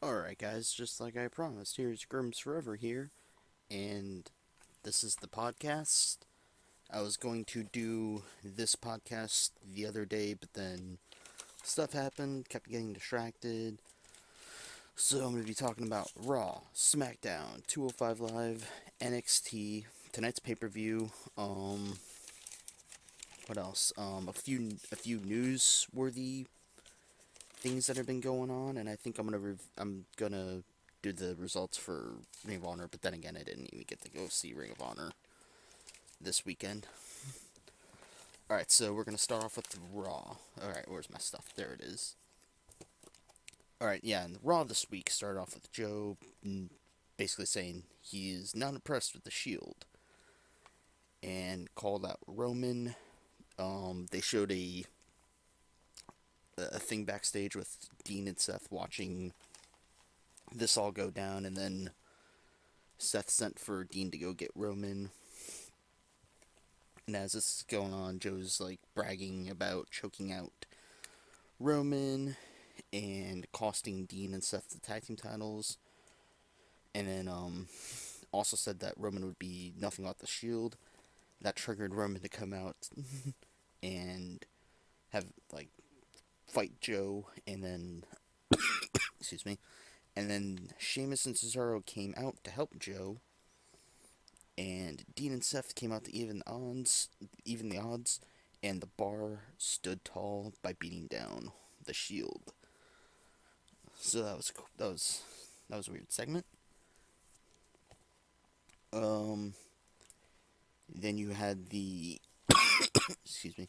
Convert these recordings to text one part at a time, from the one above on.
Alright guys, just like I promised, here's grims4ever here, and this is the podcast. I was going to do this podcast the other day, but then stuff happened, kept getting distracted. So I'm going to be talking about Raw, SmackDown, 205 Live, NXT, tonight's pay-per-view, what else? A few newsworthy things that have been going on, and I think I'm gonna do the results for Ring of Honor, but then again, I didn't even get to go see Ring of Honor this weekend. Alright, so we're gonna start off with Raw. Alright, where's my stuff? There it is. Alright, yeah, and Raw this week started off with Joe basically saying he's not impressed with the Shield, and called out Roman. They showed a thing backstage with Dean and Seth watching this all go down, and then Seth sent for Dean to go get Roman. And as this is going on, Joe's like bragging about choking out Roman and costing Dean and Seth the tag team titles. And then also said that Roman would be nothing without the Shield. That triggered Roman to come out and have like fight Joe, and then excuse me, and then Sheamus and Cesaro came out to help Joe, and Dean and Seth came out to even the odds, and the bar stood tall by beating down the Shield. So that was cool. That was a weird segment. Then you had the excuse me,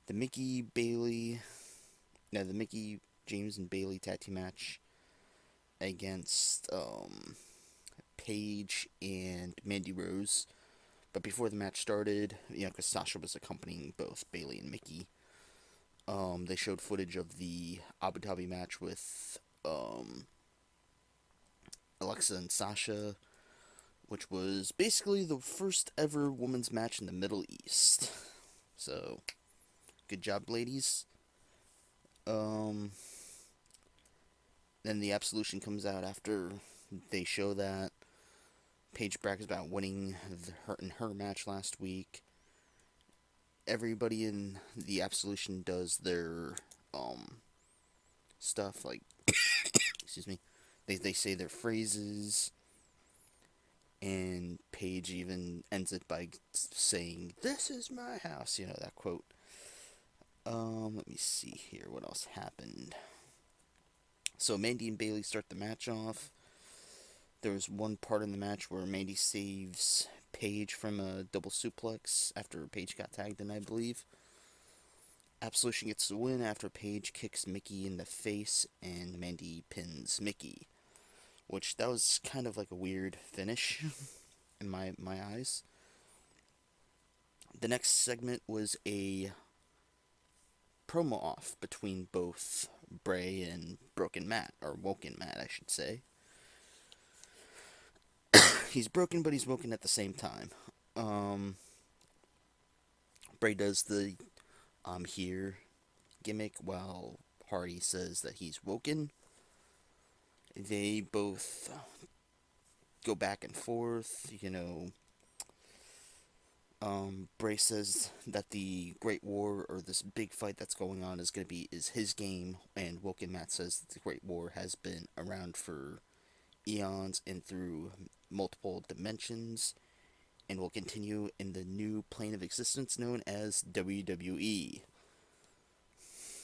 the Mickey James and Bailey tag team match against Paige and Mandy Rose. But before the match started, because Sasha was accompanying both Bailey and Mickey, they showed footage of the Abu Dhabi match with Alexa and Sasha, which was basically the first ever women's match in the Middle East. So, good job, ladies. Then the Absolution comes out after they show that. Paige brags about winning her match last week. Everybody in the Absolution does their stuff, like excuse me. They say their phrases, and Paige even ends it by saying, "This is my house," that quote. Let me see here what else happened. So Mandy and Bailey start the match off. There was one part in the match where Mandy saves Paige from a double suplex after Paige got tagged in, I believe. Absolution gets the win after Paige kicks Mickey in the face and Mandy pins Mickey, which that was kind of like a weird finish in my eyes. The next segment was a promo off between both Bray and Broken Matt, or Woken Matt, I should say. He's broken, but he's woken at the same time. Bray does the "I'm here" gimmick, while Hardy says that he's woken. They both go back and forth, Bray says that the Great War, or this big fight that's going on, is his game, and Woken Matt says that the Great War has been around for eons and through multiple dimensions, and will continue in the new plane of existence known as WWE.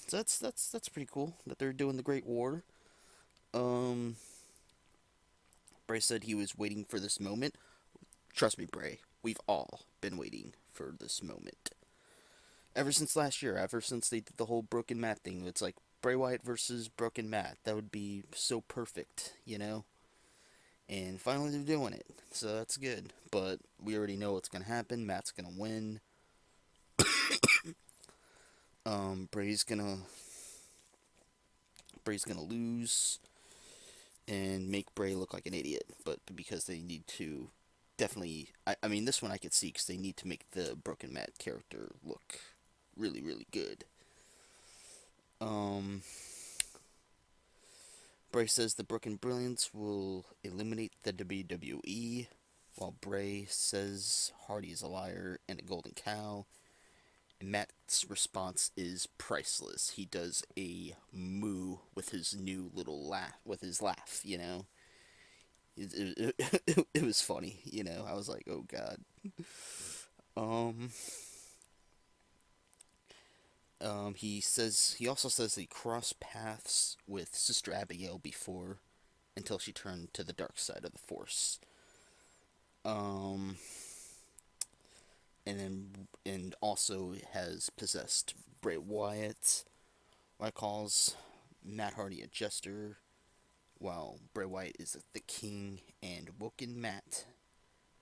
So that's pretty cool that they're doing the Great War. Bray said he was waiting for this moment. Trust me, Bray, we've all been waiting for this moment. Ever since last year, ever since they did the whole Broken Matt thing, it's like Bray Wyatt versus Broken Matt. That would be so perfect, And finally they're doing it, so that's good. But we already know what's going to happen. Matt's going to win. Bray's gonna lose and make Bray look like an idiot. But because they need to definitely, I mean, this one I could see because they need to make the Broken Matt character look really, really good. Bray says the Brooklyn Brilliance will eliminate the WWE, while Bray says Hardy is a liar and a golden cow. And Matt's response is priceless. He does a moo with his new little laugh, with his laugh, you know. It was funny, you know. I was like, oh god. Um, he also says that he crossed paths with Sister Abigail before, until she turned to the dark side of the Force. Um, and also has possessed Bray Wyatt. Wyatt calls Matt Hardy a jester, while Bray Wyatt is the king, and Woken Matt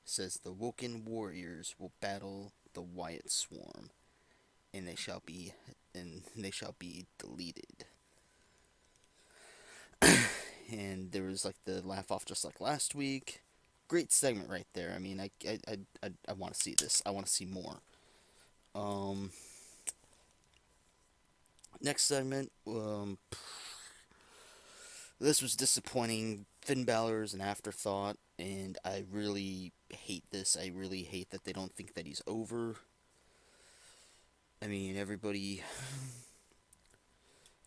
says the Woken Warriors will battle the Wyatt Swarm, and they shall be deleted. And there was like the laugh off just like last week. Great segment right there. I mean, I want to see this. I want to see more. Next segment. This was disappointing. Finn Balor is an afterthought, and I really hate this. I really hate that they don't think that he's over. I mean, everybody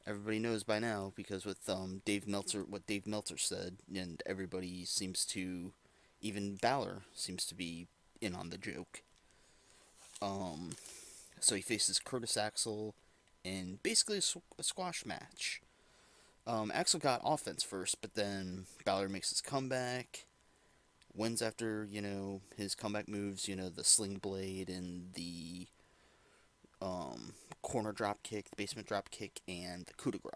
knows by now, because with what Dave Meltzer said, and everybody seems to, even Balor seems to be in on the joke. So he faces Curtis Axel in basically a squash match. Axel got offense first, but then Balor makes his comeback, wins after, his comeback moves, the sling blade and the corner drop kick, the basement drop kick, and the coup de grace.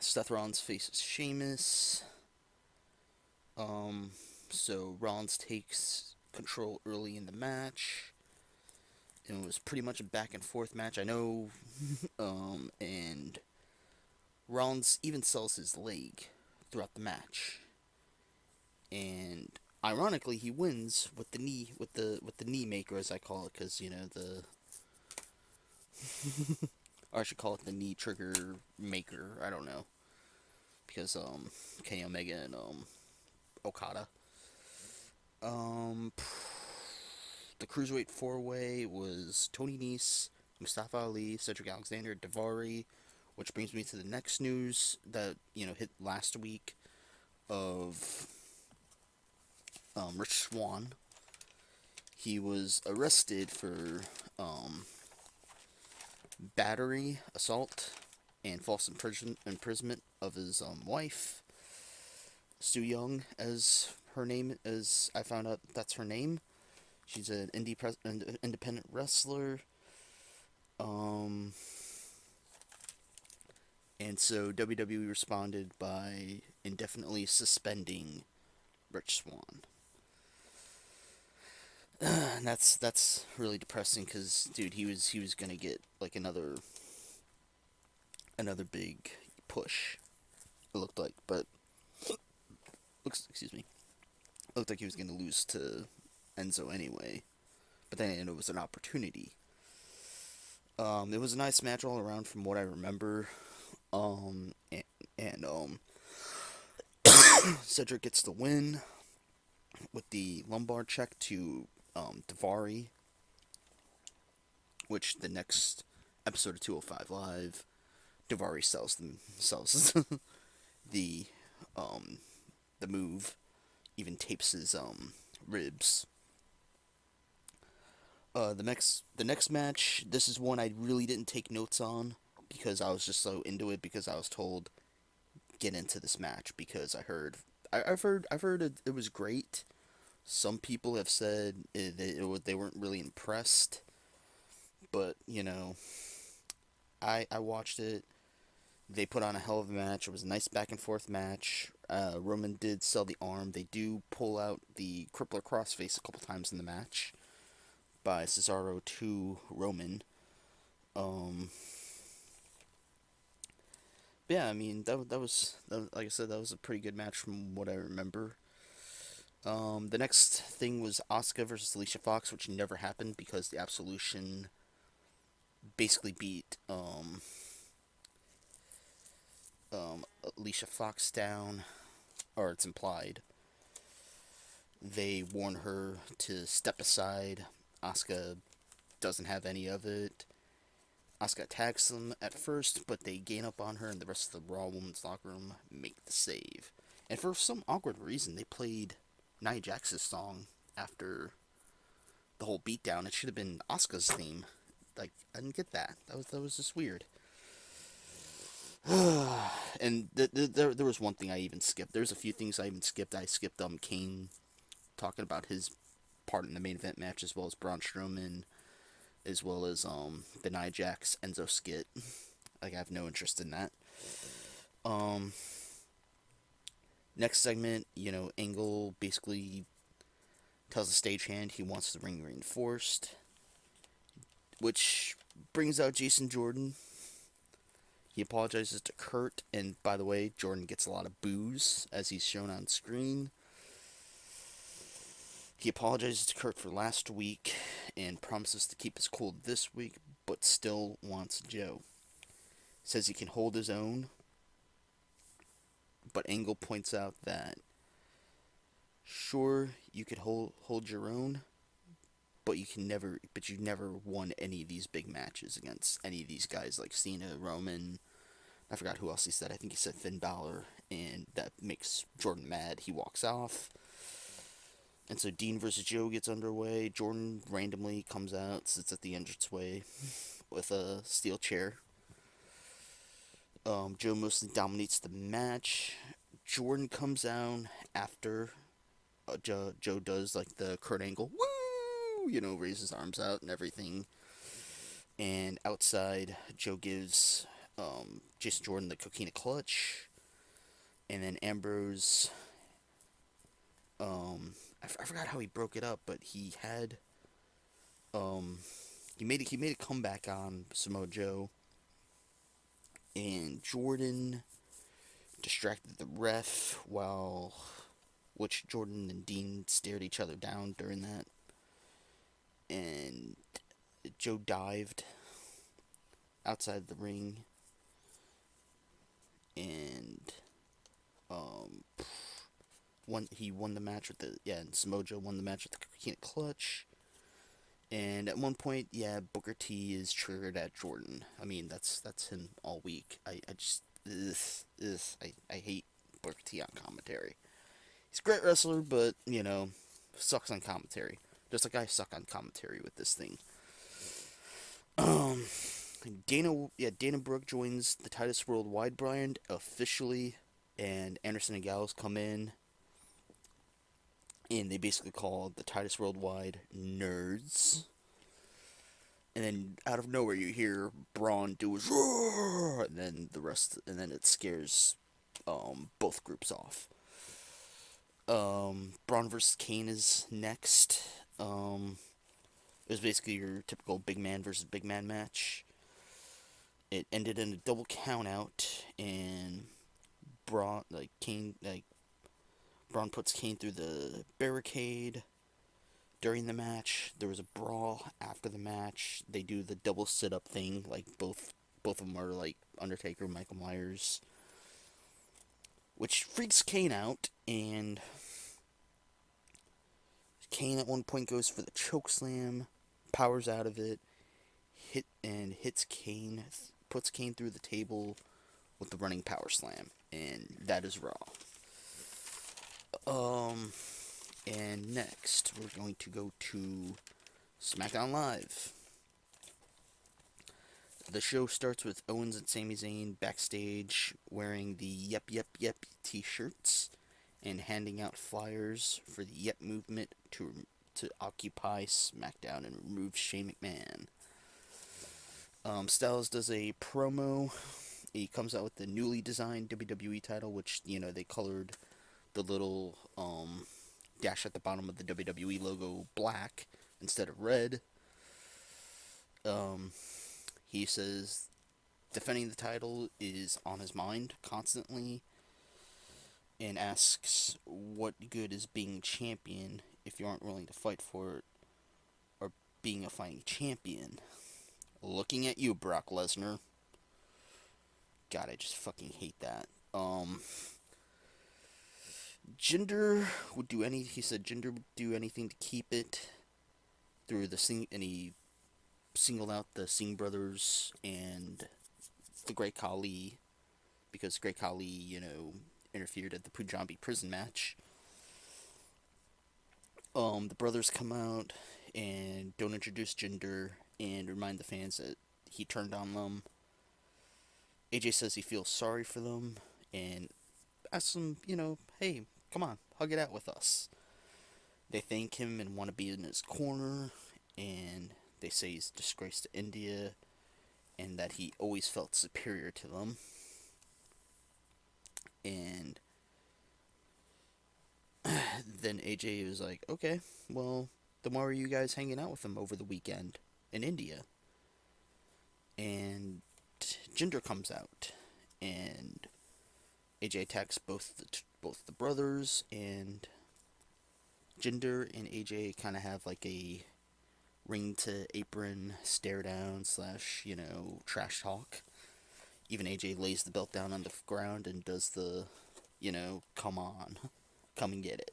Seth Rollins faces Sheamus. So Rollins takes control early in the match. It was pretty much a back and forth match, I know. And Rollins even sells his leg throughout the match. And ironically, he wins with the knee maker, as I call it, because or I should call it the knee trigger maker. I don't know, because Kenny Omega and Okada. The Cruiserweight 4-Way was Tony Nese, Mustafa Ali, Cedric Alexander, Davari, which brings me to the next news that, hit last week of Rich Swann. He was arrested for battery, assault, and false imprisonment of his wife, Su Yung, as her name is. I found out that's her name. She's an independent wrestler. And so WWE responded by indefinitely suspending Rich Swann. And that's really depressing, because dude, he was gonna get like another big push. It looked like, but looked like he was gonna lose to Enzo anyway. But then it was an opportunity. It was a nice match all around from what I remember. Cedric gets the win with the lumbar check to Davari, which the next episode of 205 Live, Davari sells the move, even tapes his ribs. The next match, this is one I really didn't take notes on, because I was just so into it, because I was told get into this match, because I've heard it was great. Some people have said they weren't really impressed, but I watched it. They put on a hell of a match. It was a nice back and forth match. Roman did sell the arm. They do pull out the crippler crossface a couple times in the match by Cesaro to Roman. Yeah, I mean, that was like I said, that was a pretty good match from what I remember. The next thing was Asuka versus Alicia Fox, which never happened because the Absolution basically beat Alicia Fox down, or it's implied. They warn her to step aside. Asuka doesn't have any of it. Asuka attacks them at first, but they gain up on her, and the rest of the Raw Women's locker room make the save. And for some awkward reason, they played Nia Jax's song after the whole beatdown. It should have been Asuka's theme. Like, I didn't get that. That was just weird. And there was one thing I even skipped. There's a few things I even skipped. I skipped Kane talking about his part in the main event match, as well as Braun Strowman, as well as the Nia Jax Enzo skit. Like, I have no interest in that. Next segment, Angle basically tells the stagehand he wants the ring reinforced, which brings out Jason Jordan. He apologizes to Kurt, and by the way, Jordan gets a lot of boos, as he's shown on screen. He apologizes to Kurt for last week, and promises to keep his cool this week, but still wants Joe. Says he can hold his own, but Angle points out that, sure, you could hold your own, but you've never won any of these big matches against any of these guys like Cena, Roman. I forgot who else he said. I think he said Finn Balor, and that makes Jordan mad. He walks off. And so Dean versus Joe gets underway. Jordan randomly comes out, sits at the entranceway with a steel chair. Joe mostly dominates the match. Jordan comes out after Joe does like the Kurt Angle, woo! Raises his arms out and everything. And outside, Joe gives Jason Jordan the Coquina Clutch. And then Ambrose, I forgot how he broke it up, but he had, he made a comeback on Samoa Joe. And Jordan distracted the ref which Jordan and Dean stared each other down during that. And Joe dived outside the ring, and he won the match and Samoa Joe won the match with the Coquina Clutch. And at one point, Booker T is triggered at Jordan. I mean, that's him all week. I hate Booker T on commentary. He's a great wrestler, but sucks on commentary. Just like I suck on commentary with this thing. Dana Brooke joins the Titus Worldwide brand officially, and Anderson and Gallows come in, and they basically call the Titus Worldwide nerds. And then out of nowhere you hear Braun do his roar, and then it scares both groups off. Braun versus Kane is next. It was basically your typical big man versus big man match. It ended in a double count out, and Braun puts Kane through the barricade. During the match, there was a brawl after the match. They do the double sit-up thing, like both of them are like Undertaker, Michael Myers, which freaks Kane out, and Kane at one point goes for the chokeslam, powers out of it, hits Kane, puts Kane through the table with the running power slam, and that is Raw. And next, we're going to go to SmackDown Live. The show starts with Owens and Sami Zayn backstage wearing the Yep Yep Yep t-shirts and handing out flyers for the Yep movement to occupy SmackDown and remove Shane McMahon. Styles does a promo. He comes out with the newly designed WWE title, which, they colored the little dash at the bottom of the WWE logo black instead of red. He says defending the title is on his mind constantly, and asks what good is being champion if you aren't willing to fight for it, or being a fighting champion. Looking at you, Brock Lesnar. God, I just fucking hate that. Jinder would do any. He said Jinder would do anything to keep it through the Singh, and he singled out the Singh brothers and the Great Khali because Great Khali, interfered at the Punjabi prison match. The brothers come out and don't introduce Jinder and remind the fans that he turned on them. AJ says he feels sorry for them and asks them, hey, come on, hug it out with us. They thank him and want to be in his corner, and they say he's a disgrace to India and that he always felt superior to them. And then AJ was like, okay, well, then why were you guys hanging out with him over the weekend in India? And Jinder comes out, and AJ attacks both the brothers, and Jinder and AJ kind of have like a ring to apron stare down / trash talk. Even AJ lays the belt down on the ground and does the, come on, come and get it,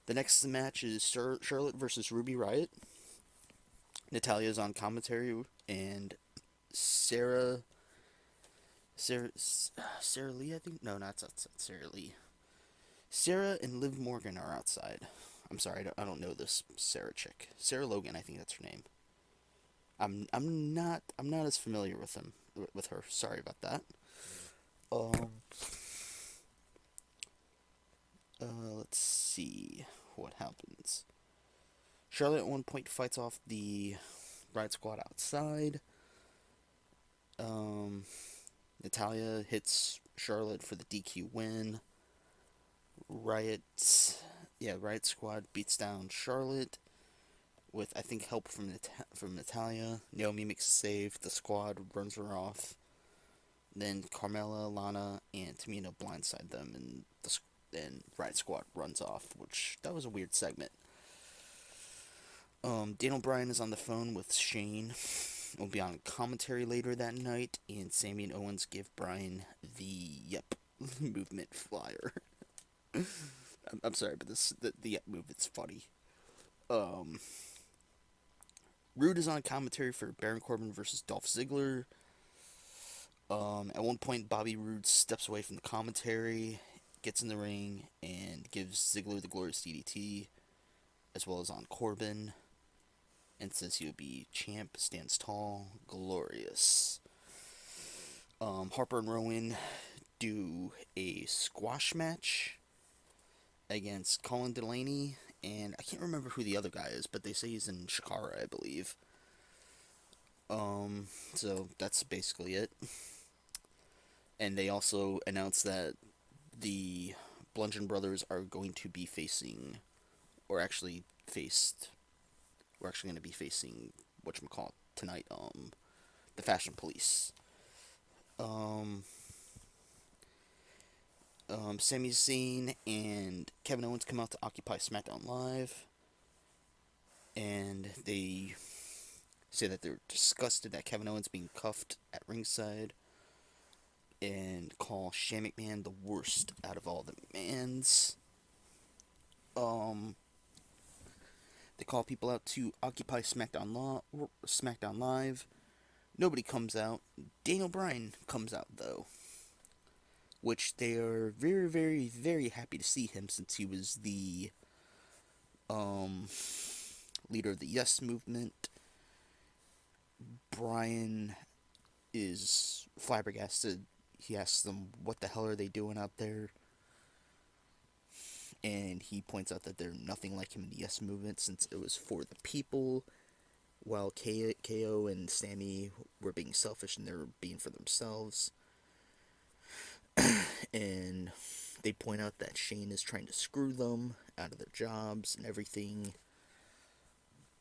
The next match is Charlotte versus Ruby Riott. Natalya's on commentary, and Sarah Lee, I think? No, not Sarah Lee. Sarah and Liv Morgan are outside. I'm sorry, I don't know this Sarah chick. Sarah Logan, I think that's her name. I'm not as familiar with her. Sorry about that. Let's see what happens. Charlotte at one point fights off the Riot Squad outside. Natalya hits Charlotte for the DQ win. Riot Squad beats down Charlotte with, I think, help from Natalya. Naomi makes a save. The Squad runs her off. Then Carmella, Lana, and Tamina blindside them, and Riot Squad runs off, that was a weird segment. Daniel Bryan is on the phone with Shane. Will be on commentary later that night, and Sami and Owens give Bryan the movement flyer. I'm sorry, but the movement's funny. Roode is on commentary for Baron Corbin versus Dolph Ziggler. At one point, Bobby Roode steps away from the commentary, gets in the ring, and gives Ziggler the glorious DDT, as well as on Corbin, and says he will be champ, stands tall, glorious. Harper and Rowan do a squash match against Colin Delaney, and I can't remember who the other guy is, but they say he's in Shikara, I believe. So that's basically it. And they also announced that the Bludgeon Brothers are going to be facing, we're actually going to be facing, tonight, the Fashion Police. Sami Zayn and Kevin Owens come out to Occupy SmackDown Live, and they say that they're disgusted at Kevin Owens being cuffed at ringside, and call Shane McMahon the worst out of all the McMahons. They call people out to Occupy SmackDown Live. Nobody comes out. Daniel Bryan comes out, though, which they are very, very, very happy to see him, since he was the leader of the Yes Movement. Bryan is flabbergasted. He asks them, what the hell are they doing out there? And he points out that they're nothing like him in the Yes Movement, since it was for the people, while KO and Sami were being selfish and they were being for themselves. And they point out that Shane is trying to screw them out of their jobs and everything.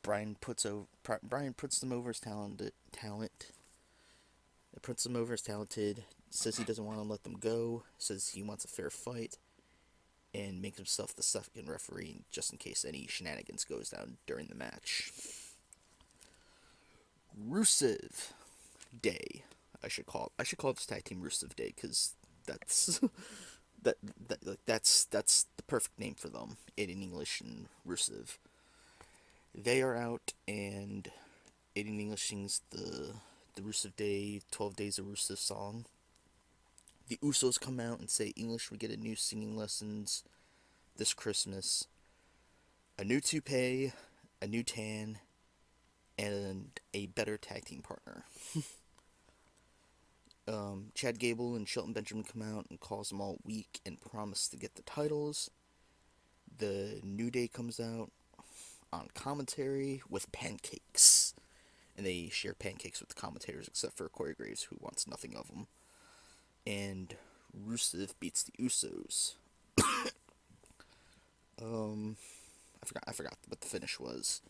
Bryan puts them over as talented. Says he doesn't want to let them go. Says he wants a fair fight, and makes himself the second referee just in case any shenanigans goes down during the match. Rusev Day I should call this tag team Rusev Day, because that's that's the perfect name for them. Aiden English and Rusev. They are out, and Aiden English sings the Rusev Day 12 Days of Rusev song. The Usos come out and say English would get a new singing lessons this Christmas. A new toupee, a new tan, and a better tag team partner. Chad Gable and Shelton Benjamin come out and calls them all weak and promise to get the titles. The New Day comes out on commentary with pancakes. And they share pancakes with the commentators, except for Corey Graves, who wants nothing of them. And Rusev beats the Usos. I forgot what the finish was.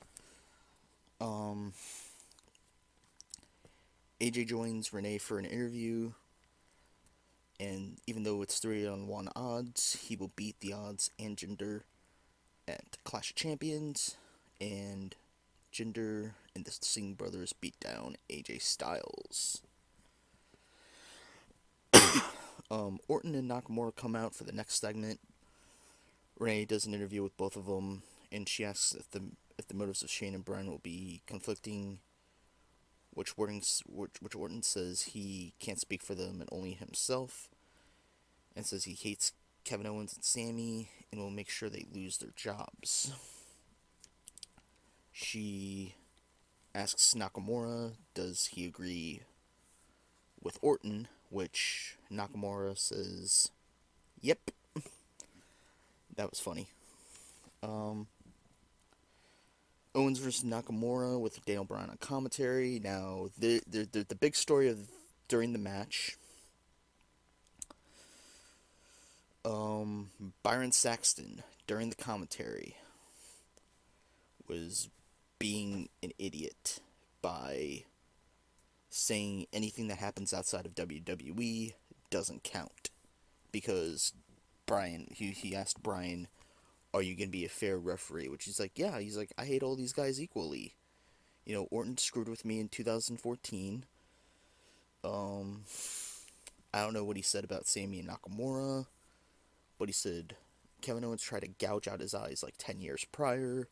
AJ joins Renee for an interview, and even though it's 3-on-1 odds, he will beat the odds and Jinder at Clash of Champions, and Jinder and the Singh brothers beat down AJ Styles. Orton and Nakamura come out for the next segment. Renee does an interview with both of them, and she asks if the motives of Shane and Bryan will be conflicting, which Orton says he can't speak for them and only himself, and says he hates Kevin Owens and Sami and will make sure they lose their jobs. She asks Nakamura, does he agree with Orton, which Nakamura says, yep. That was funny. Owens versus Nakamura with Daniel Bryan on commentary. Now, the big story of during the match, Byron Saxton, during the commentary, was being an idiot by saying anything that happens outside of WWE doesn't count. Because Bryan, he asked Bryan, are you going to be a fair referee? Which he's like, yeah. He's like, I hate all these guys equally. You know, Orton screwed with me in 2014. I don't know what he said about Sami and Nakamura, but he said Kevin Owens tried to gouge out his eyes like 10 years prior,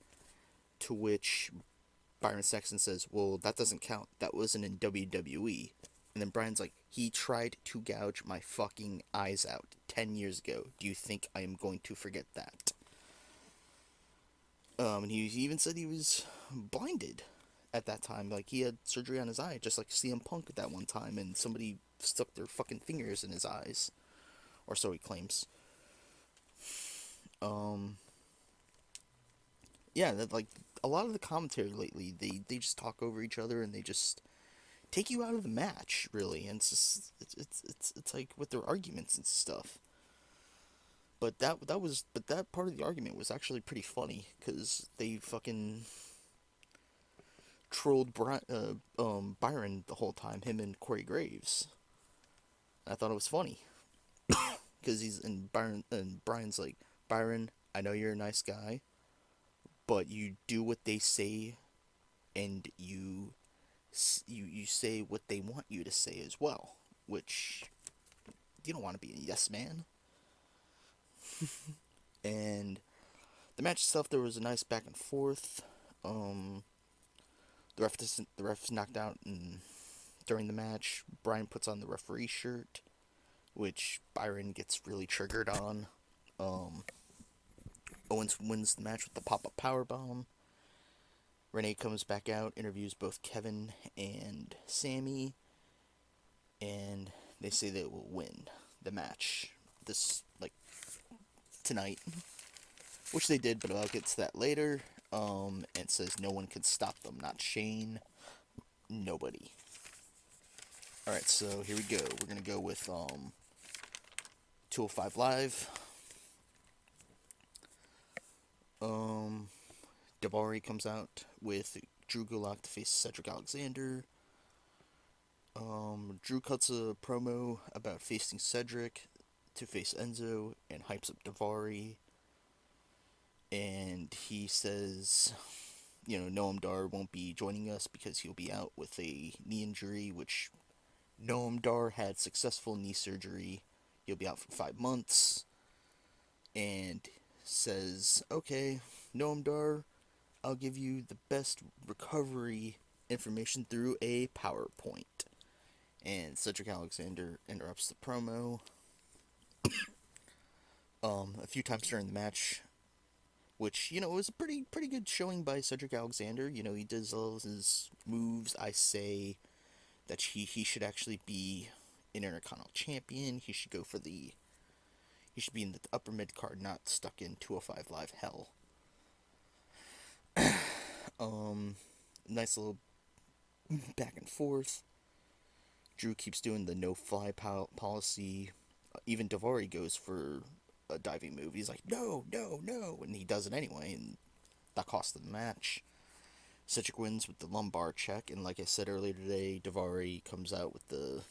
to which Byron Saxton says, well, that doesn't count. That wasn't in WWE. And then Bryan's like, he tried to gouge my fucking eyes out 10 years ago. Do you think I am going to forget that? And he even said he was blinded at that time. Like, he had surgery on his eye, just like CM Punk at that one time, and somebody stuck their fucking fingers in his eyes. Or so he claims. Yeah, that, like, a lot of the commentary lately, they just talk over each other, and they just take you out of the match, really, and it's just, it's like with their arguments and stuff. But that part of the argument was actually pretty funny, because they fucking trolled Byron the whole time, him and Corey Graves. I thought it was funny, because Bryan's like, Byron, I know you're a nice guy, but you do what they say, and you say what they want you to say as well, which you don't want to be a yes man. And the match itself, there was a nice back and forth. The refs knocked out, and during the match, Bryan puts on the referee shirt, which Byron gets really triggered on. Owens wins the match with the pop-up powerbomb. Renee comes back out, interviews both Kevin and Sami, and they say they will win the match tonight, which they did, but I'll get to that later. It says no one can stop them, not Shane, nobody. Alright, so here we go. We're gonna go with 205 Live. Davari comes out with Drew Gulak to face Cedric Alexander. Drew cuts a promo about facing Cedric to face Enzo and hypes up Davari. And he says, Noam Dar won't be joining us because he'll be out with a knee injury, which Noam Dar had successful knee surgery. He'll be out for 5 months. And says, okay, Noam Dar, I'll give you the best recovery information through a PowerPoint. And Cedric Alexander interrupts the promo. A few times during the match, which, was a pretty good showing by Cedric Alexander. He does all his moves. I say that he should actually be an Intercontinental Champion. He should be in the upper mid card, not stuck in 205 Live hell. Nice little back and forth. Drew keeps doing the no-fly policy. Even Davari goes for a diving move. He's like, no, and he does it anyway, and that cost the match. Cedric wins with the lumbar check, and like I said earlier today, Davari comes out with the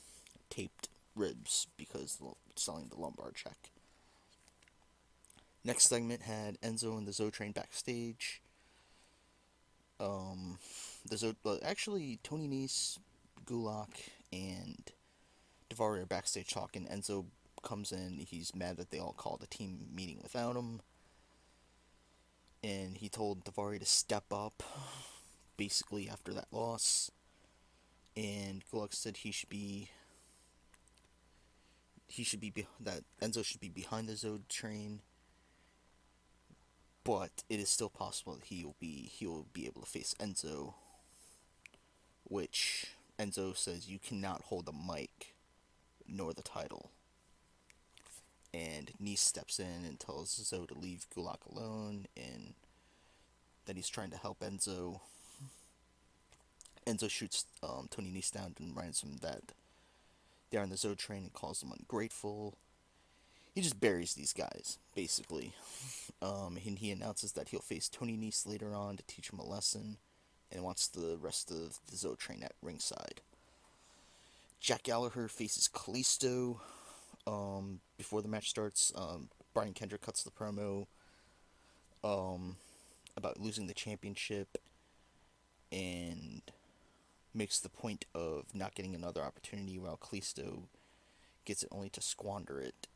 taped ribs because selling the lumbar check. Next segment had Enzo and the Zo Train backstage. Tony Nese, Gulak, and Davari are backstage talking. Enzo comes in. He's mad that they all called a team meeting without him. And he told Davari to step up, basically, after that loss. And Gulak said that Enzo should be behind the Zo Train. But it is still possible that he will be able to face Enzo, which Enzo says you cannot hold the mic nor the title. And Nese steps in and tells Zo to leave Gulak alone, and that he's trying to help Enzo. Enzo shoots Tony Nese down and reminds him that they're on the Zo Train and calls them ungrateful. He just buries these guys, basically. And he announces that he'll face Tony Nese later on to teach him a lesson, and wants the rest of the Zo Train at ringside. Jack Gallaher faces Callisto. Before the match starts, Brian Kendrick cuts the promo about losing the championship, and makes the point of not getting another opportunity, while Callisto gets it only to squander it.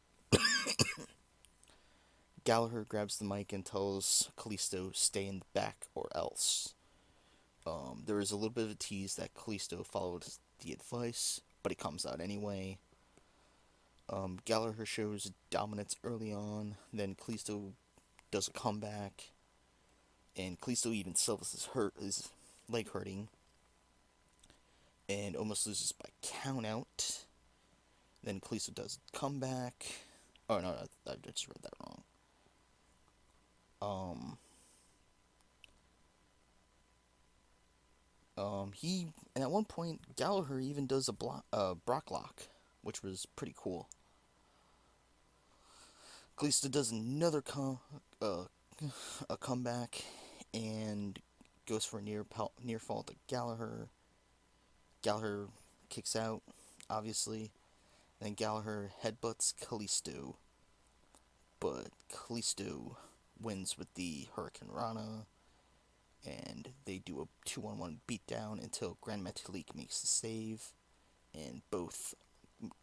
Gallaher grabs the mic and tells Callisto, stay in the back or else. There is a little bit of a tease that Callisto followed the advice, but it comes out anyway. Gallaher shows dominance early on, then Callisto does a comeback, and Callisto even sells his leg hurting, and almost loses by count out. Then Callisto does a comeback. Oh no, I just read that wrong. And at one point, Gallaher even does a Brock lock, which was pretty cool. Callisto does another comeback, and goes for a near fall to Gallaher. Gallaher kicks out, obviously. Then Gallaher headbutts Callisto, but Callisto wins with the Hurricane Rana, and they do a 2-on-1 beatdown until Grand Metalik makes the save, and both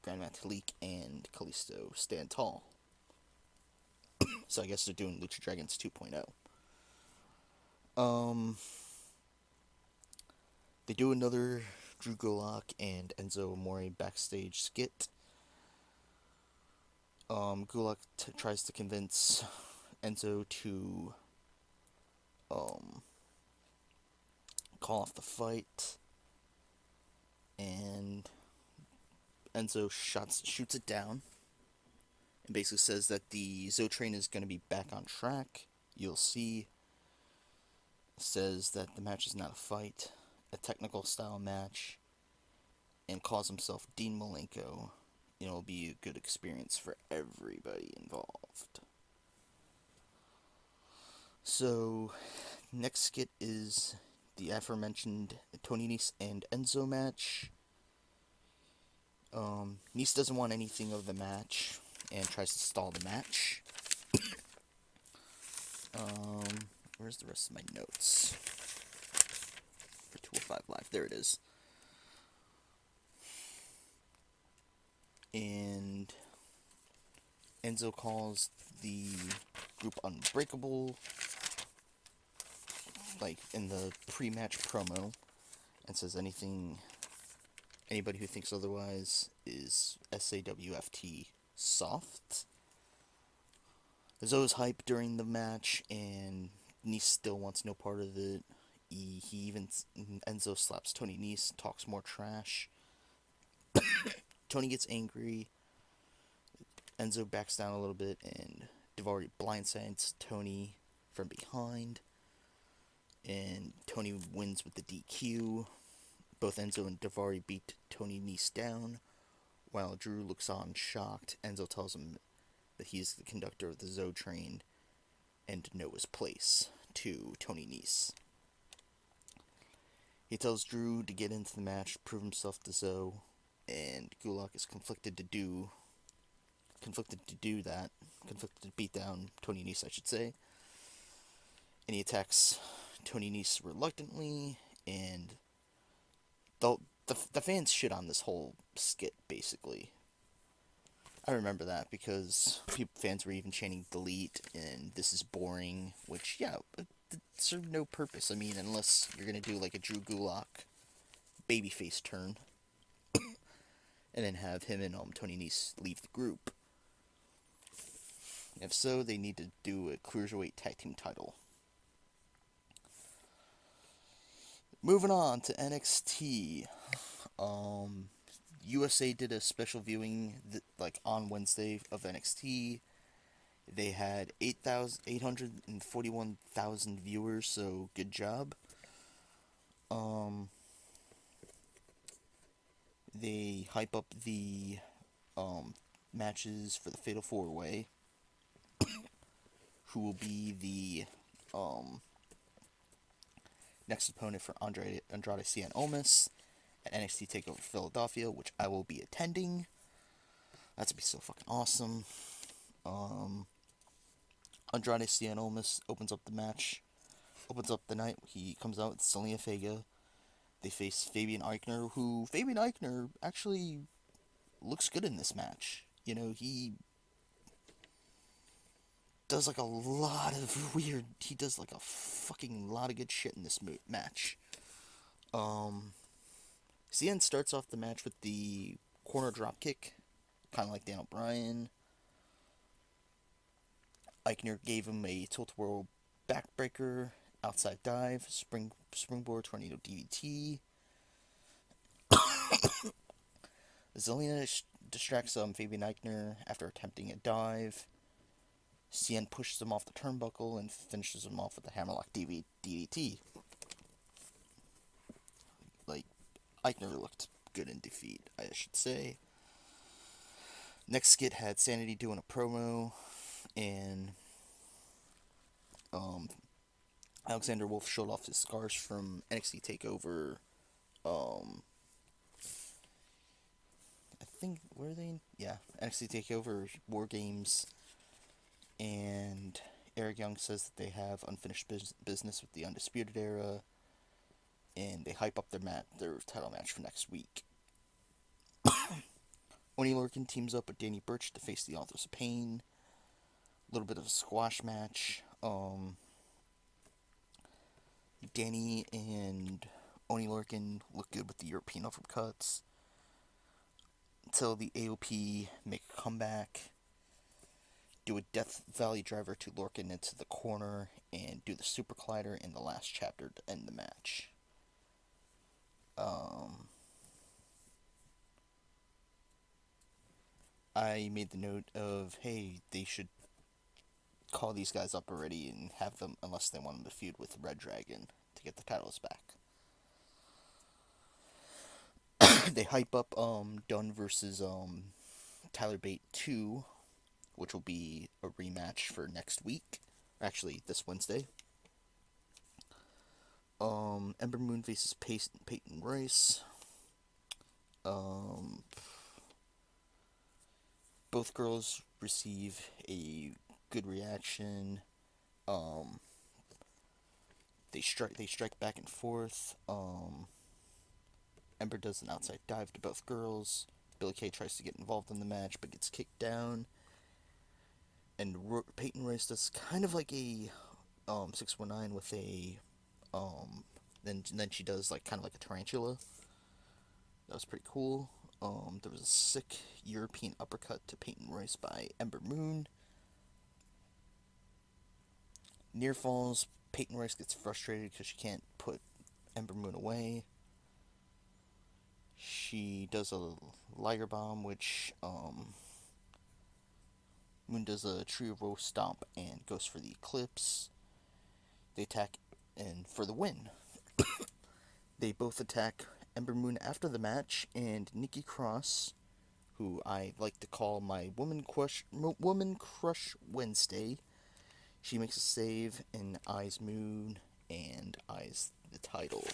Grand Metalik and Callisto stand tall. So I guess they're doing Lucha Dragons 2.0. They do another Drew Gulak and Enzo Amore backstage skit. Gulak tries to convince Enzo to call off the fight, and Enzo shoots it down, and basically says that the Zo Train is going to be back on track. You'll see. Says that the match is not a fight, a technical style match, and calls himself Dean Malenko. It'll be a good experience for everybody involved. So, next skit is the aforementioned Tony Nese and Enzo match. Nese doesn't want anything of the match and tries to stall the match. Where's the rest of my notes for 205 Live? There it is. And Enzo calls the group Unbreakable, like in the pre-match promo, and says anybody who thinks otherwise is SAWFT soft. Zoe's hype during the match, and Nese still wants no part of it. Enzo slaps Tony Nese, talks more trash. Tony gets angry. Enzo backs down a little bit, and Davari blindsides Tony from behind. And Tony wins with the DQ. Both Enzo and Davari beat Tony Nese down. While Drew looks on shocked, Enzo tells him that he's the conductor of the Zoe train and to know his place to Tony Nese. He tells Drew to get into the match, prove himself to Zoe, and Gulak is conflicted to beat down Tony Nese, I should say. And he attacks Tony Nese reluctantly, and the fans shit on this whole skit, basically. I remember that because fans were even chanting delete and this is boring, which, yeah, it served no purpose. I mean, unless you're going to do like a Drew Gulak babyface turn and then have him and Tony Nese leave the group. If so, they need to do a Cruiserweight Tag Team title. Moving on to NXT. USA did a special viewing on Wednesday of NXT. They had 841,000 viewers, so good job. They hype up the matches for the Fatal 4-Way, who will be the next opponent for Andrade Cien Almas at NXT TakeOver Philadelphia, which I will be attending. That's gonna be so fucking awesome. Andrade Cien Almas opens up the night. He comes out with Zelina Vega. They face Fabian Eichner, who Fabian Eichner actually looks good in this match. You know, he does like a lot of good shit in this match. Cien starts off the match with the corner dropkick, kind of like Daniel Bryan. Eichner gave him a tilt-a-whirl backbreaker, outside dive, springboard tornado DDT. Zelina distracts Fabian Eichner after attempting a dive. Cien pushes him off the turnbuckle and finishes him off with a hammerlock DDT. Eichner looked good in defeat, I should say. Next skit had Sanity doing a promo, and Alexander Wolf showed off his scars from NXT TakeOver. NXT TakeOver War Games, and Eric Young says that they have unfinished business with the Undisputed Era. And they hype up their title match for next week. Oney Lorcan teams up with Danny Burch to face the Authors of Pain. A little bit of a squash match. Danny and Oney Lorcan look good with the European uppercuts. Until the AOP make a comeback. Do a Death Valley driver to Lorcan into the corner. And do the Super Collider in the last chapter to end the match. I made the note of, hey, they should call these guys up already and have them, unless they want them to feud with Red Dragon to get the titles back. They hype up Dunn versus Tyler Bate 2, which will be a rematch for next week. Actually, this Wednesday. Ember Moon faces Peyton Royce. Both girls receive a good reaction. They strike back and forth. Ember does an outside dive to both girls. Billie Kay tries to get involved in the match, but gets kicked down. And Peyton Royce does kind of like a 619 with a then she does like kind of like a tarantula. That was pretty cool. There was a sick European uppercut to Peyton Royce by Ember Moon. Near falls. Peyton Royce gets frustrated because she can't put Ember Moon away. She does a Liger Bomb, which Moon does a trio row stomp and goes for the Eclipse. They attack and for the win. They both attack Ember Moon after the match, and Nikki Cross, who I like to call my Woman Crush Wednesday, she makes a save and eyes Moon and eyes the title.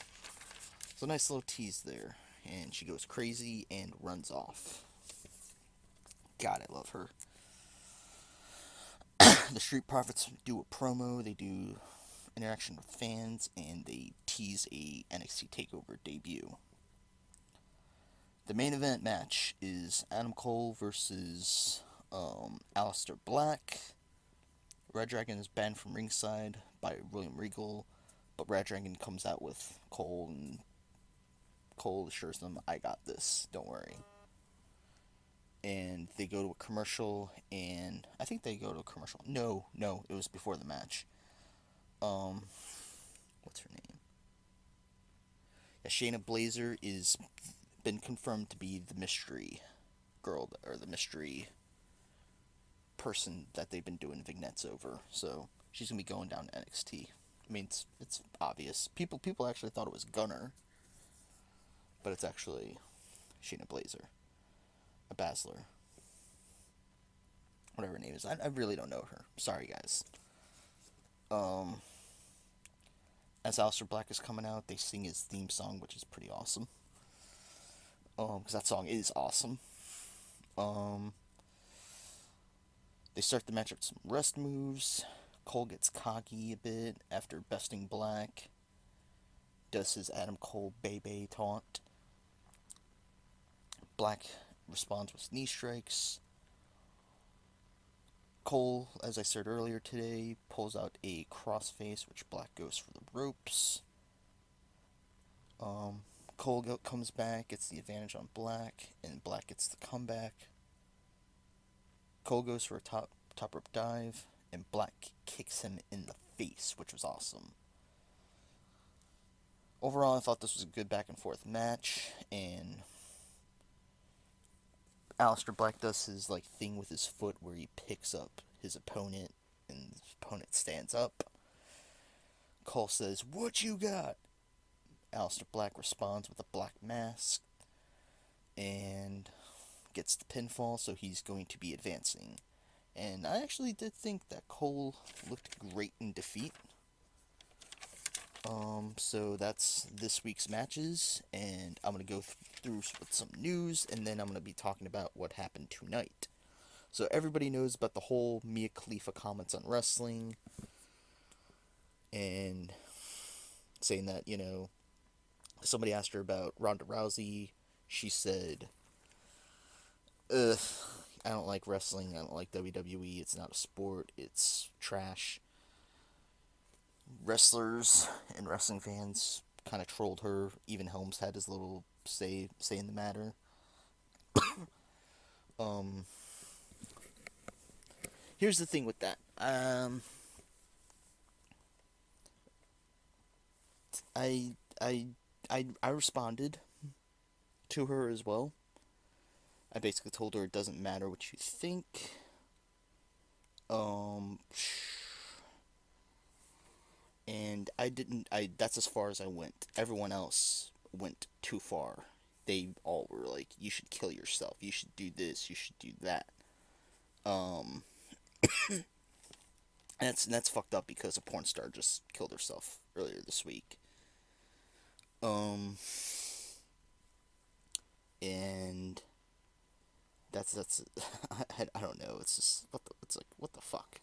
So a nice little tease there. And she goes crazy and runs off. God, I love her. The Street Profits do a promo. They do interaction with fans, and they tease a NXT TakeOver debut. The main event match is Adam Cole versus Alistar Black. Red Dragon is banned from ringside by William Regal, but Red Dragon comes out with Cole, and Cole assures them, I got this, don't worry. And they go to a commercial, and I think they go to a commercial. No, it was before the match. What's her name? Yeah, Shayna Baszler is been confirmed to be the mystery girl, or the mystery person that they've been doing vignettes over. So she's gonna be going down to NXT. I mean, it's obvious. People actually thought it was Gunner, but it's actually Shayna Baszler, whatever her name is. I really don't know her. Sorry, guys. As Alistar Black is coming out, they sing his theme song, which is pretty awesome. Because that song is awesome. They start the match with some rest moves. Cole gets cocky a bit after besting Black. Does his Adam Cole Bebe taunt. Black responds with knee strikes. Cole, as I said earlier today, pulls out a crossface, which Black goes for the ropes. Cole comes back, gets the advantage on Black, and Black gets the comeback. Cole goes for a top rope dive, and Black kicks him in the face, which was awesome. Overall, I thought this was a good back and forth match, and Alistar Black does his thing with his foot where he picks up his opponent and his opponent stands up. Cole says, "What you got?" Alistar Black responds with a black mask and gets the pinfall, so he's going to be advancing. And I actually did think that Cole looked great in defeat. So that's this week's matches, and I'm going to go through with some news, and then I'm going to be talking about what happened tonight. So everybody knows about the whole Mia Khalifa comments on wrestling, and saying that, somebody asked her about Ronda Rousey. She said, I don't like wrestling, I don't like WWE, it's not a sport, it's trash. Wrestlers and wrestling fans kind of trolled her. Even Helms had his little say in the matter. Here's the thing with that. I responded to her as well. I basically told her it doesn't matter what you think. And that's as far as I went. Everyone else went too far. They all were like, you should kill yourself, you should do this, you should do that. And that's fucked up because a porn star just killed herself earlier this week. And that's I don't know, it's just, what the fuck?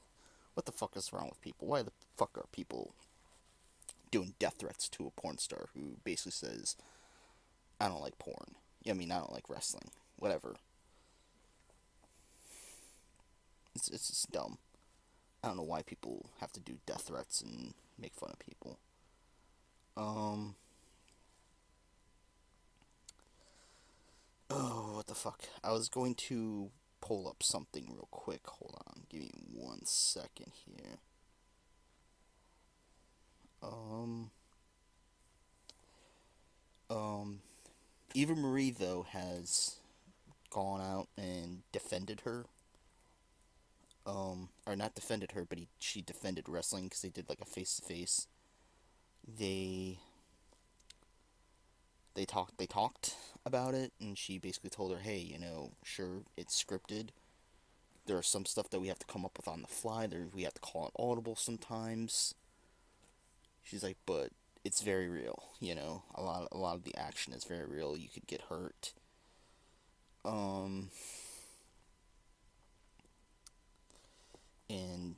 What the fuck is wrong with people? Why the fuck are people doing death threats to a porn star who basically says, I don't like porn. I mean, I don't like wrestling. whatever. It's just dumb. I don't know why people have to do death threats and make fun of people. Oh, what the fuck? I was going to pull up something real quick. Hold on. Give me 1 second here. Eva Marie, though, has gone out and defended her. Or not defended her, but she defended wrestling because they did like a face-to-face. They talked about it, and she basically told her, hey, sure, it's scripted. There are some stuff that we have to come up with on the fly. We have to call it audible sometimes. She's like, but it's very real, A lot of the action is very real. You could get hurt. And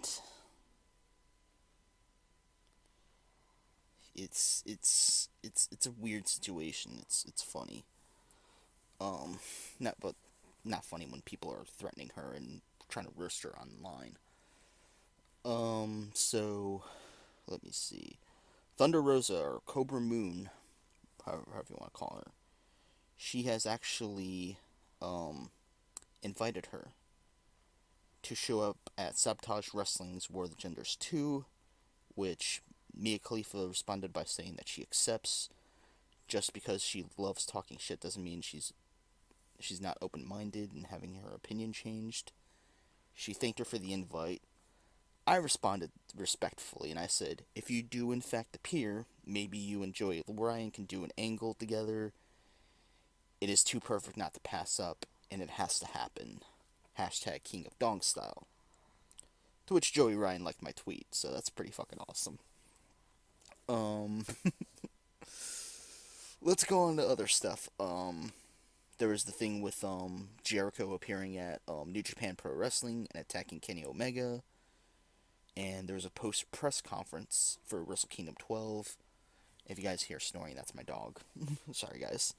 it's a weird situation. It's funny. Not funny when people are threatening her and trying to roast her online. So let me see. Thunder Rosa, or Cobra Moon, however you want to call her, she has actually invited her to show up at Sabotage Wrestling's War of the Genders 2, which Khalifa responded by saying that she accepts. Just because she loves talking shit doesn't mean she's not open-minded and having her opinion changed. She thanked her for the invite. I responded respectfully, and I said, if you do in fact appear, maybe you and Joey Ryan can do an angle together. It is too perfect not to pass up, and it has to happen. Hashtag King of Dong Style. To which Joey Ryan liked my tweet, so that's pretty fucking awesome. Let's go on to other stuff. There was the thing with Jericho appearing at New Japan Pro Wrestling and attacking Kenny Omega. And there was a post-press conference for Wrestle Kingdom 12. If you guys hear snoring, that's my dog. Sorry, guys.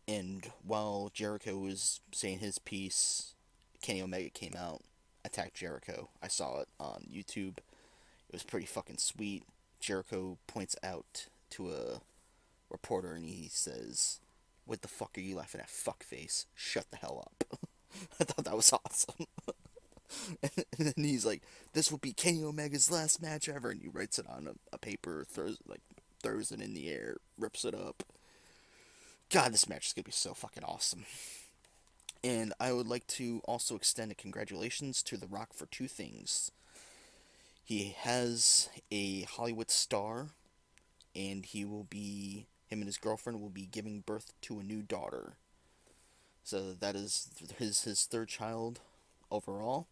And while Jericho was saying his piece, Kenny Omega came out, attacked Jericho. I saw it on YouTube. It was pretty fucking sweet. Jericho points out to a reporter and he says, what the fuck are you laughing at, fuckface? Shut the hell up. I thought that was awesome. And then he's like, this will be Kenny Omega's last match ever, and he writes it on a paper, throws it in the air, rips it up. God, this match is gonna be so fucking awesome. And I would like to also extend a congratulations to The Rock for two things. He has a Hollywood star, and him and his girlfriend will be giving birth to a new daughter. So that is his third child overall.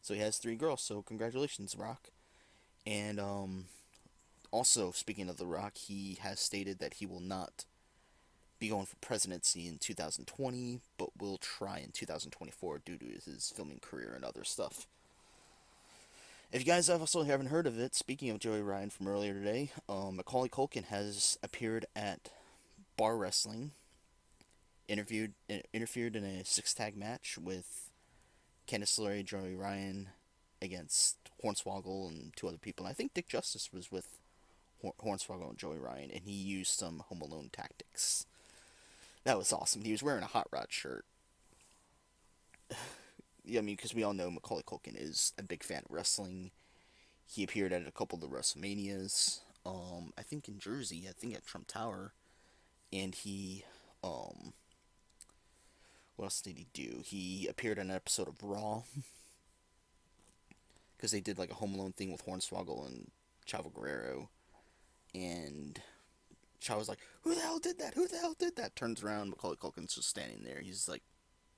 So he has 3 girls, so congratulations, Rock. And also, speaking of The Rock, he has stated that he will not be going for presidency in 2020, but will try in 2024 due to his filming career and other stuff. If you guys also haven't heard of it, speaking of Joey Ryan from earlier today, Macaulay Culkin has appeared at Bar Wrestling, interfered in a 6-tag match with Candice LeRae, Joey Ryan against Hornswoggle and 2 other people. And I think Dick Justice was with Hornswoggle and Joey Ryan, and he used some Home Alone tactics. That was awesome. He was wearing a Hot Rod shirt. Yeah, I mean, because we all know Macaulay Culkin is a big fan of wrestling. He appeared at a couple of the WrestleManias. I think in Jersey, I think at Trump Tower. And he, what else did he do? He appeared in an episode of Raw. Because they did like a Home Alone thing with Hornswoggle and Chavo Guerrero. And Chavo's like, who the hell did that? Who the hell did that? Turns around, Macaulay Culkin's just standing there. He's like,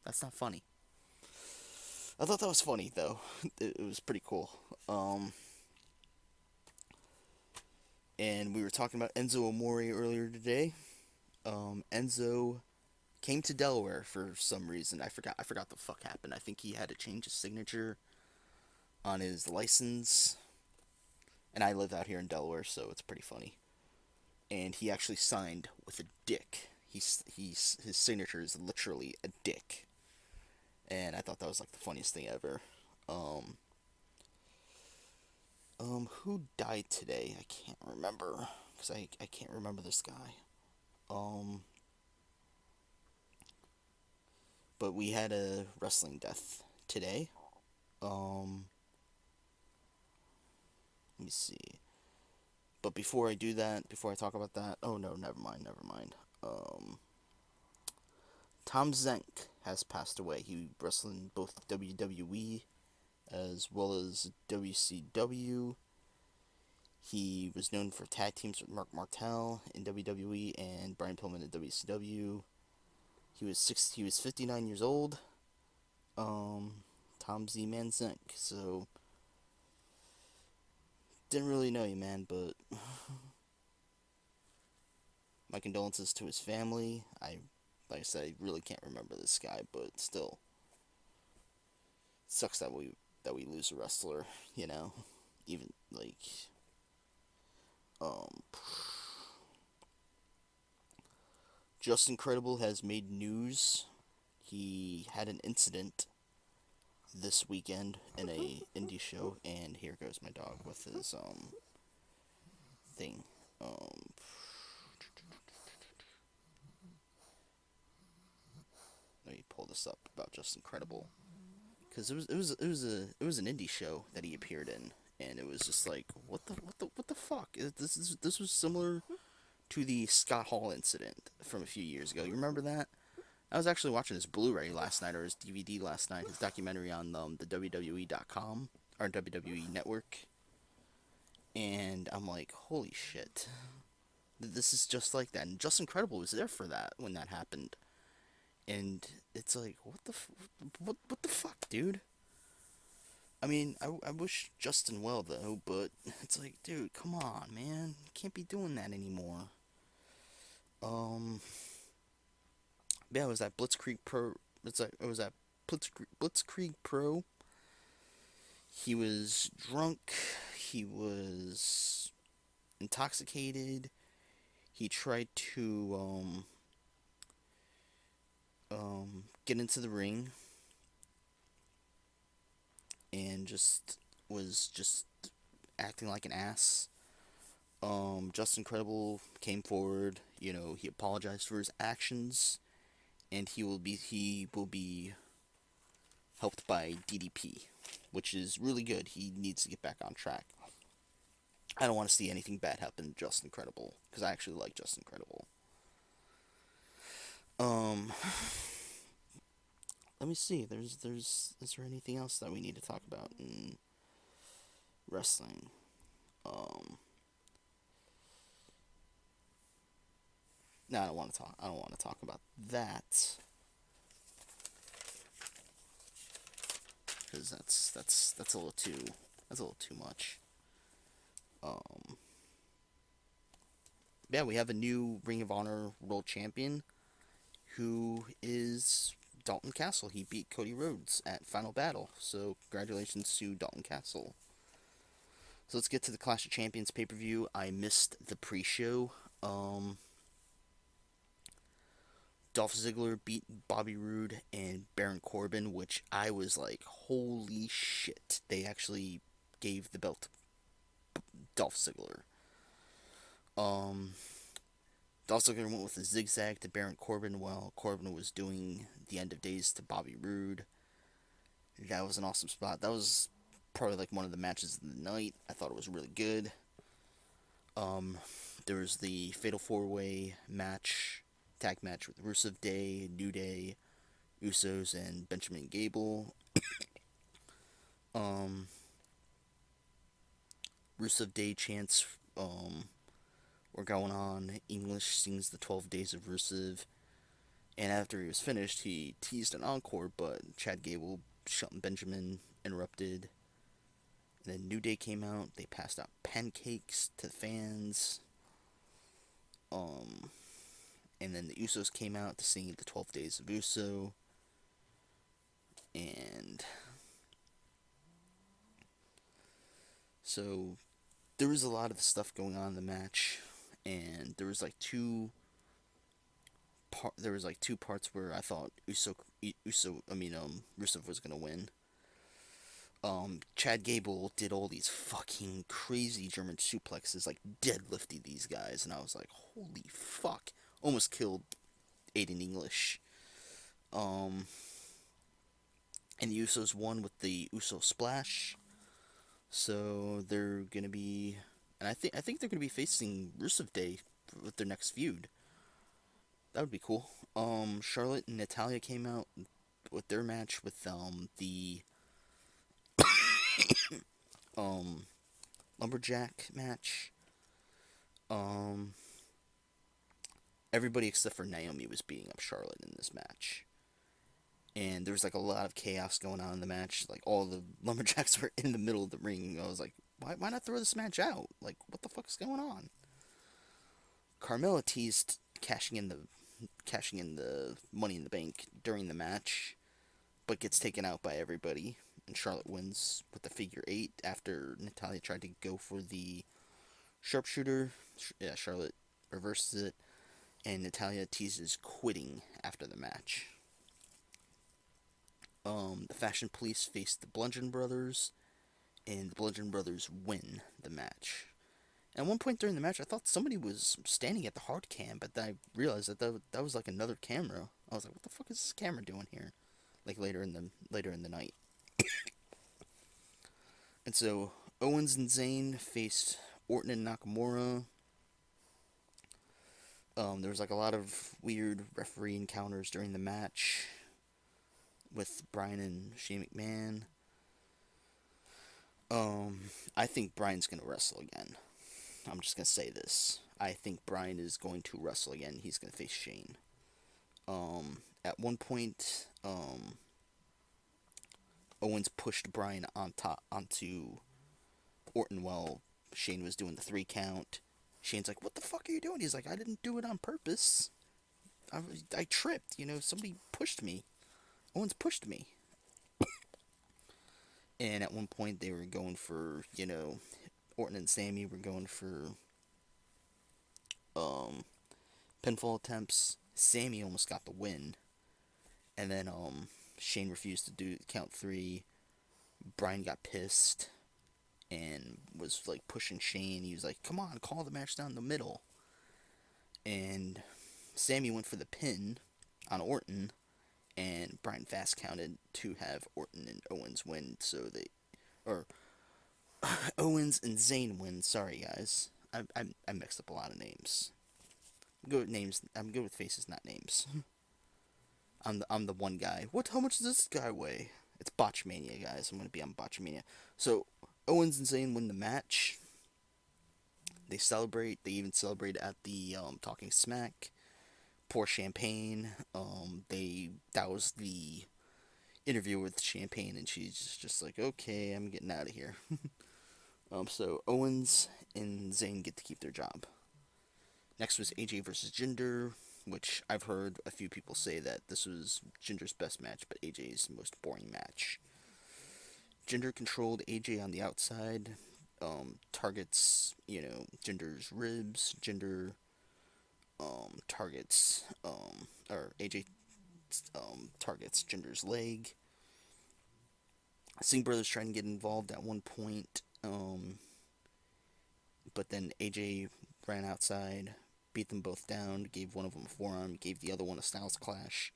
that's not funny. I thought that was funny, though. It was pretty cool. And we were talking about Enzo Amore earlier today. Enzo came to Delaware for some reason. I forgot the fuck happened. I think he had to change his signature on his license. And I live out here in Delaware, so it's pretty funny. And he actually signed with a dick. his signature is literally a dick, and I thought that was like the funniest thing ever. Um, who died today? I can't remember because I can't remember this guy. Um, but we had a wrestling death today. Um, let me see. But before I do that, before I talk about that, oh no, never mind, never mind. Tom Zenk has passed away. He wrestled in both WWE as well as WCW. He was known for tag teams with Mark Martel in WWE and Brian Pillman in WCW. He was 59 years old. Tom Z Man Zenk. So didn't really know you, man, but my condolences to his family. Like I said, I really can't remember this guy, but still, sucks that we lose a wrestler. You know, even like um, Justin Credible has made news. He had an incident this weekend in a indie show, and here goes my dog with his thing. Let me pull this up about Justin Credible, because it was an indie show that he appeared in, and it was just like what the fuck? This was similar to the Scott Hall incident from a few years ago. You remember that? I was actually watching his Blu-ray last night, or his DVD last night, his documentary on the WWE.com, or WWE Network, and I'm like, holy shit, this is just like that. And Justin Credible was there for that when that happened, and it's like, what the fuck, dude? I mean, I wish Justin well though, but it's like, dude, come on, man, you can't be doing that anymore. Um, yeah, it was that Blitzkrieg Pro. It was that Blitzkrieg Pro. He was drunk. He was intoxicated. He tried to get into the ring and was just acting like an ass. Justin Credible came forward. You know, he apologized for his actions, and he will be helped by DDP, which is really good. He needs to get back on track. I don't want to see anything bad happen to Justin Credible, because I actually like Justin Credible. Let me see. Is there anything else that we need to talk about in wrestling? No, I don't want to talk. I don't want to talk about that, because that's a little too much. Um, yeah, we have a new Ring of Honor World Champion, who is Dalton Castle. He beat Cody Rhodes at Final Battle, so congratulations to Dalton Castle. So let's get to the Clash of Champions pay-per-view. I missed the pre-show. Dolph Ziggler beat Bobby Roode and Baron Corbin, which I was like, holy shit. They actually gave the belt to Dolph Ziggler. Dolph Ziggler went with a zigzag to Baron Corbin while Corbin was doing the end of days to Bobby Roode. That was an awesome spot. That was probably like one of the matches of the night. I thought it was really good. There was the Fatal 4-Way match, tag match with Rusev Day, New Day, Usos, and Benjamin Gable. Rusev Day chants were going on. English sings the 12 Days of Rusev. And after he was finished, he teased an encore, but Chad Gable, Shelton Benjamin interrupted. And then New Day came out. They passed out pancakes to the fans. And then the Usos came out to sing the 12 Days of Uso. And so there was a lot of stuff going on in the match. And there was like two there was like two parts where I thought Rusev was gonna win. Chad Gable did all these fucking crazy German suplexes, like deadlifting these guys, and I was like, holy fuck! Almost killed Aiden English. And the Usos won with the Uso Splash, so they're gonna be, and I think they're gonna be facing Rusev Day with their next feud. That would be cool. Charlotte and Natalya came out with their match with the um lumberjack match. Um, Everybody except for Naomi was beating up Charlotte in this match, and there was like a lot of chaos going on in the match. Like all the lumberjacks were in the middle of the ring. I was like, why not throw this match out? Like, what the fuck is going on? Carmella teased cashing in the Money in the Bank during the match, but gets taken out by everybody, and Charlotte wins with the figure 8 after Natalya tried to go for the sharpshooter. Yeah, Charlotte reverses it, and Natalya teases quitting after the match. The Fashion Police face the Bludgeon Brothers, and the Bludgeon Brothers win the match. At one point during the match, I thought somebody was standing at the hard cam, but then I realized that was like another camera. I was like, "What the fuck is this camera doing here?" Like later in the night. And so Owens and Zayn faced Orton and Nakamura. There was like a lot of weird referee encounters during the match with Bryan and Shane McMahon. I think Bryan's gonna wrestle again. I'm just gonna say this. I think Bryan is going to wrestle again. He's gonna face Shane. At one point, Owens pushed Bryan onto Orton while Shane was doing the 3 count. Shane's like, "What the fuck are you doing?" He's like, "I didn't do it on purpose. I tripped. Somebody pushed me. Owens pushed me." And at one point, they were going for, Orton and Sammy were going for pinfall attempts. Sammy almost got the win, and then Shane refused to do count 3. Bryan got pissed and was like pushing Shane. He was like, "Come on, call the match down the middle." And Sammy went for the pin on Orton, and Bryan fast counted to have Orton and Owens win. Owens and Zayn win. Sorry, guys. I mixed up a lot of names. I'm good with names. I'm good with faces, not names. I'm the one guy. How much does this guy weigh? It's Botchmania, guys. I'm gonna be on Botchmania. So Owens and Zayn win the match. They celebrate. They even celebrate at the Talking Smack. Pour champagne. That was the interview with Champagne, and she's just like, "Okay, I'm getting out of here." So Owens and Zayn get to keep their job. Next was AJ versus Jinder, which I've heard a few people say that this was Jinder's best match, but AJ's most boring match. Jinder controlled AJ on the outside, targets, Jinder's ribs. Jinder targets, or AJ targets Jinder's leg. Singh Brothers trying to get involved at one point, but then AJ ran outside, beat them both down, gave one of them a forearm, gave the other one a Styles Clash.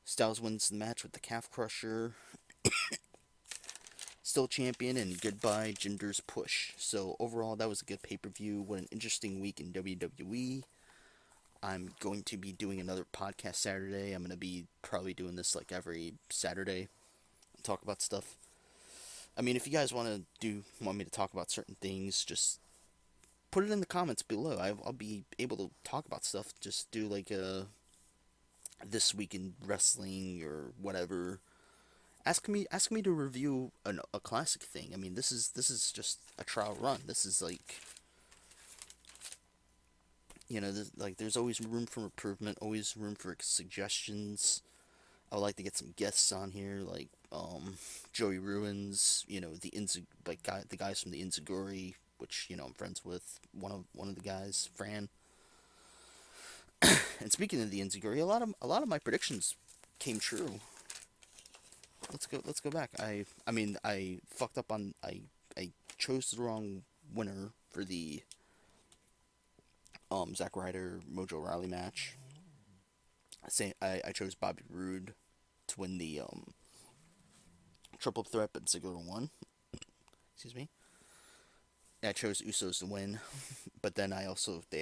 Styles wins the match with the Calf Crusher. Still champion, and goodbye Jinder's push. So overall, that was a good pay-per-view. What an interesting week in WWE. I'm going to be doing another podcast Saturday. I'm going to be probably doing this like every Saturday. Talk about stuff. I mean, if you guys want me to talk about certain things, just put it in the comments below. I'll be able to talk about stuff. Just do like a this week in wrestling or whatever. Ask me to review a classic thing. I mean, this is just a trial run. This is like, there's always room for improvement, always room for suggestions. I would like to get some guests on here, like Joey Ruins, the guys from the Inzaguri, which I'm friends with. One of the guys, Fran. And speaking of the Enziguri, a lot of my predictions came true. Let's go back. I fucked up on I chose the wrong winner for the Zack Ryder Mojo Rawley match. I chose Bobby Roode to win the triple threat, but Ziggler won. Excuse me. I chose Usos to win, but then they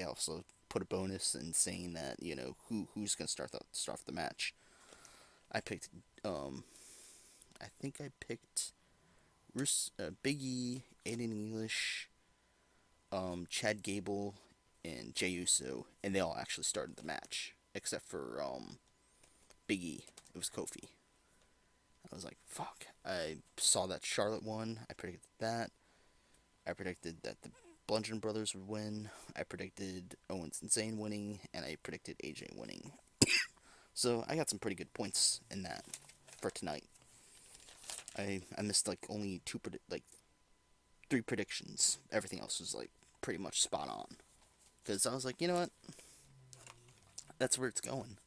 also put a bonus in saying that who's gonna start off the match. I picked I think I picked Big E, Aiden English, Chad Gable, and Jey Uso, and they all actually started the match except for Big E. It was Kofi. I was like, fuck. I saw that Charlotte won. I predicted that. I predicted that the Bludgeon Brothers would win. I predicted Owens and Zayn winning, and I predicted AJ winning. So I got some pretty good points in that for tonight. I missed like only three predictions. Everything else was like pretty much spot on. Because I was like, you know what? That's where it's going.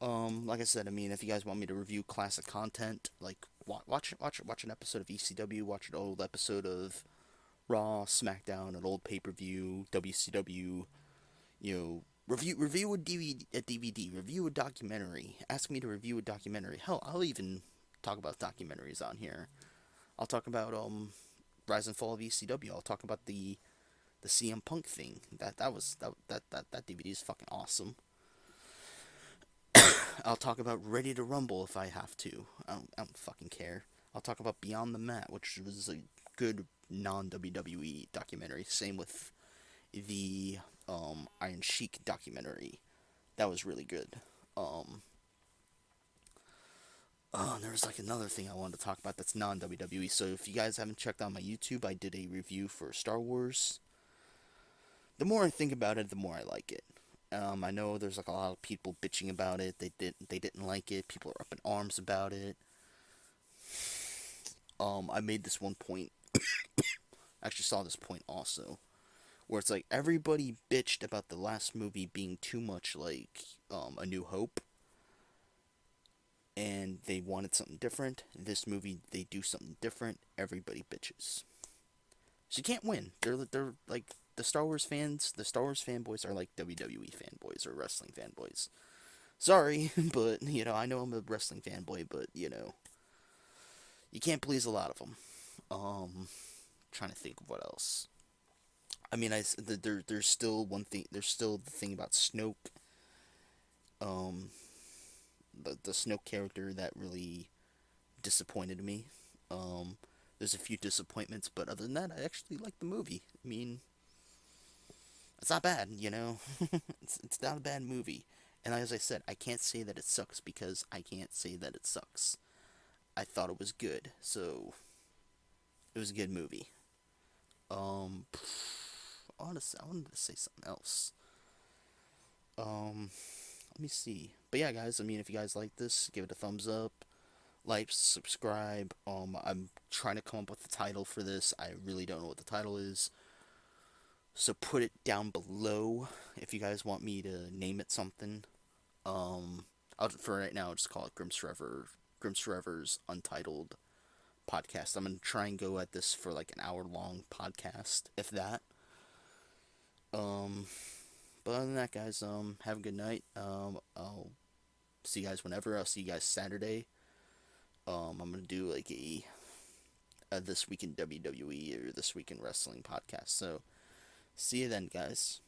Like I said, I mean, if you guys want me to review classic content, like watch an episode of ECW, watch an old episode of Raw, SmackDown, an old pay-per-view, WCW, review a DVD, review a documentary. Ask me to review a documentary. Hell, I'll even talk about documentaries on here. I'll talk about Rise and Fall of ECW. I'll talk about the CM Punk thing. That DVD is fucking awesome. I'll talk about Ready to Rumble if I have to. I don't fucking care. I'll talk about Beyond the Mat, which was a good non-WWE documentary. Same with the Iron Sheik documentary. That was really good. There was like another thing I wanted to talk about that's non-WWE. So if you guys haven't checked out my YouTube, I did a review for Star Wars. The more I think about it, the more I like it. I know there's like a lot of people bitching about it. They didn't like it. People are up in arms about it. I made this one point. I actually saw this point also, where it's like everybody bitched about the last movie being too much like A New Hope, and they wanted something different. This movie, they do something different. Everybody bitches. So you can't win. They're like the Star Wars fans. The Star Wars fanboys are like WWE fanboys or wrestling fanboys. Sorry, but I know I'm a wrestling fanboy, but you can't please a lot of them. Trying to think of what else. I mean, there's still one thing. There's still the thing about Snoke. The Snoke character that really disappointed me. There's a few disappointments, but other than that, I actually like the movie. I mean, it's not bad, it's not a bad movie. And as I said, I can't say that it sucks because I can't say that it sucks. I thought it was good, so it was a good movie. I wanted to say something else. Let me see. But yeah, guys, I mean, if you guys like this, give it a thumbs up, like, subscribe. I'm trying to come up with the title for this. I really don't know what the title is. So put it down below if you guys want me to name it something. For right now, I'll just call it grims4ever's Untitled Podcast. I'm gonna try and go at this for like an hour-long podcast, if that. But other than that, guys, have a good night. I'll see you guys whenever. I'll see you guys Saturday. I'm gonna do like a This Week in WWE or This Week in Wrestling podcast. So, see you then, guys.